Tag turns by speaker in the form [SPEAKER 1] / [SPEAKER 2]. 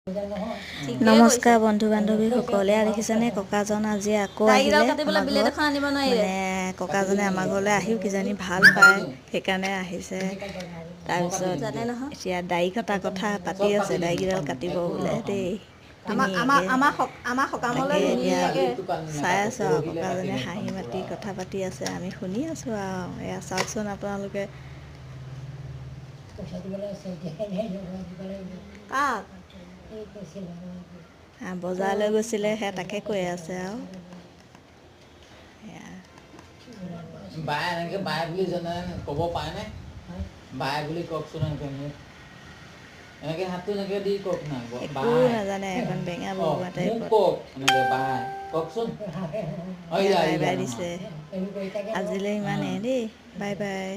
[SPEAKER 1] নমস্কাৰ বন্ধু বান্ধৱীসকলে দেখিছেনে ককাজন আজি আকৌ আহিলে মানে ককাজনে আমাৰ ঘৰলৈ আহিও কিজানি ভাল পায় সেইকাৰণে আহিছে তাৰপিছত এতিয়া দাড়ি কটা কথা পাতি আছে দাড়িকেইডাল কাটিব বোলে দেই তাকে এতিয়া চাই আছোঁ আৰু ককাজনে হাঁহি মাতি কথা পাতি আছে আমি শুনি আছোঁ আৰু এয়া চাওকচোন আপোনালোকে বজাৰলৈ গৈছিলে সেই তাকে কৈ আছে আৰু
[SPEAKER 2] বাই এনেকৈ বাই বুলি জানে ক'ব পাৰেনে বাই বুলি কওকচোন এনেকৈ হাতটো এনেকৈ দি কওক না
[SPEAKER 1] একো নাজানে এখন বেঙা বৰুৱা টাইপত
[SPEAKER 2] কওক এনেকৈ বাই কওকচোন
[SPEAKER 1] বাই বাই দিছে আজিলৈ ইমানেই দেই বাই বাই